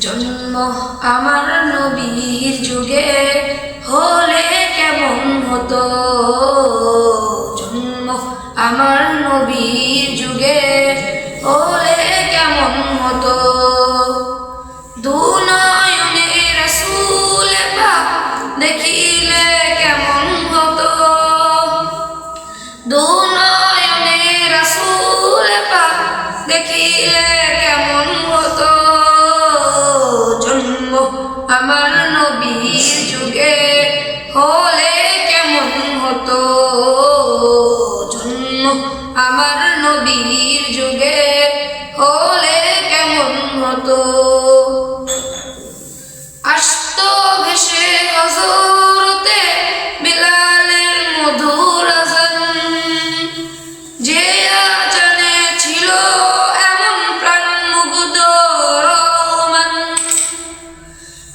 জন্ম আমার নবীর যুগে হলে কেমন হতো। জন্ম আমার নবীর যুগে হলে কেমন হতো। দুনয়নে রাসূল পাক দেখিলে কেমন হতো। দুনয়নে রাসূল পাক দেখিলে কেমন হতো। জন্ম আমার নবীর যুগে হলে কেমন হতো। জন্ম আমার নবীর যুগে হলে কেমন হতো। আসতো ভেসে হযরতে বিলালের মধুর আযান, যে আযানে ছিল এমন প্রাণ মুগ্ধ রহমান।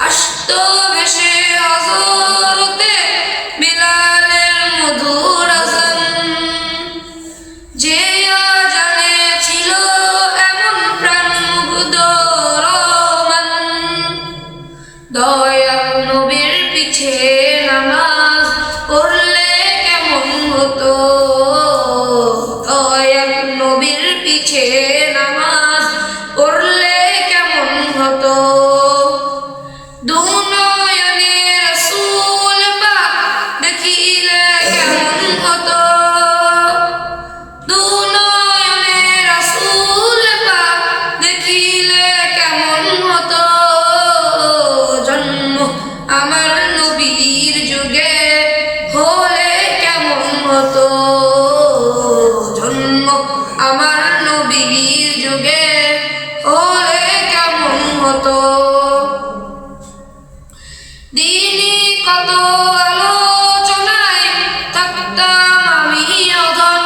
আসতো ভেসে হযরতে বিলালের মধুর আযান, যে আযানে ছিল এমন প্রাণ মুগ্ধ রহমান। দয়াল নবীর পিছে নামাজ পড়লে কেমন হতো। দয়াল নবীর পিছে নামাজ পড়লে কেমন হতো। দুনয়নে রাসূল পাক দেখিলে কেমন হতো। দুনয়নে রাসূল পাক দেখিলে কেমন হতো। জন্ম আমার নবীর যুগে হলে কেমন হতো। জন্ম আমার নবীর যুগে হলে কেমন হতো। দিনই কত আলোচনায় থাকতাম আমি অধন,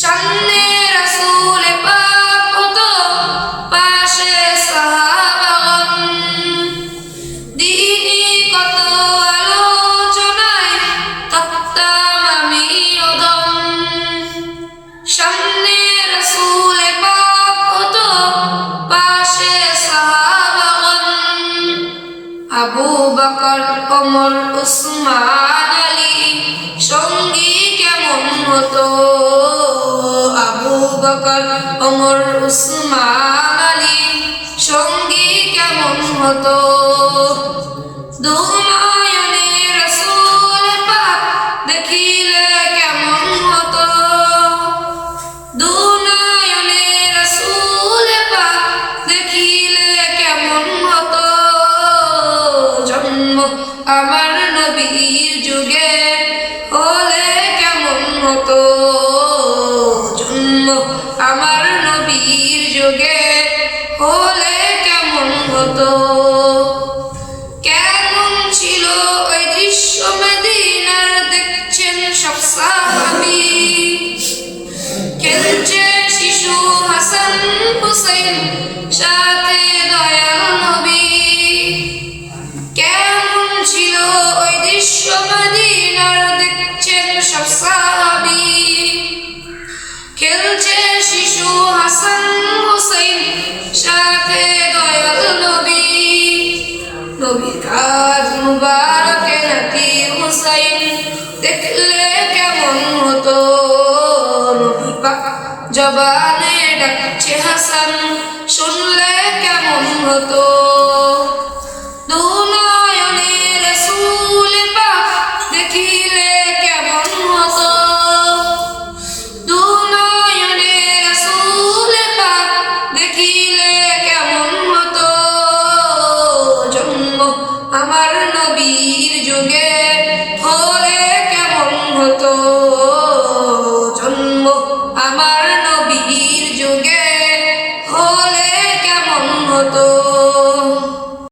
সামনে রাসূল পাক হতো পাশে সাহাবাগণ। দিনই কত আলোচনায় থাকতাম আমি অধন, সামনে রাসূল পাক হতো পাশে সাহাবাগণ। আবু বকর ওমর উসমান আলী সঙ্গী কেমন হতো। আবু বকর ওমর উসমান আলী সঙ্গী কেমন হতো। দুনয়নে রাসূল পাক দেখিলে কেমন হতো। দুনয়নে রাসূল পাক দেখিলে কেমন হতো। জন্ম আমার নবীর যুগে হলে কেমন হতো। জন্ম আমার নবীর যুগে হলে কেমন হতো। কেমন ছিল ওই দৃশ্য মদিনার দেখছেন সব সাহাবী। খেলছে শিশু হাসান হুসাইন সাথে দয়াল নবী। কেমন ছিল ওই দৃশ্য মদিনার দেখছেন সব সাহাবী। খেলছে শিশু হাসান হুসাইন সাথে দয়াল নবী। নবীর কাঁধ মুবারকে নাতি হুসাইন দেখলে কেমন হতো। নবী পাক জবানে ডাকছে হাসান শুনলে কেমন হতো। দুনয়নে রাসূল পাক দেখিলে কেমন হতো। দুনয়নে রাসূল পাক দেখিলে কেমন হতো। জন্ম আমার নবীর যুগে হলে কেমন হতো। জন্ম আমার নবীর যুগে হলে কেমন হতো।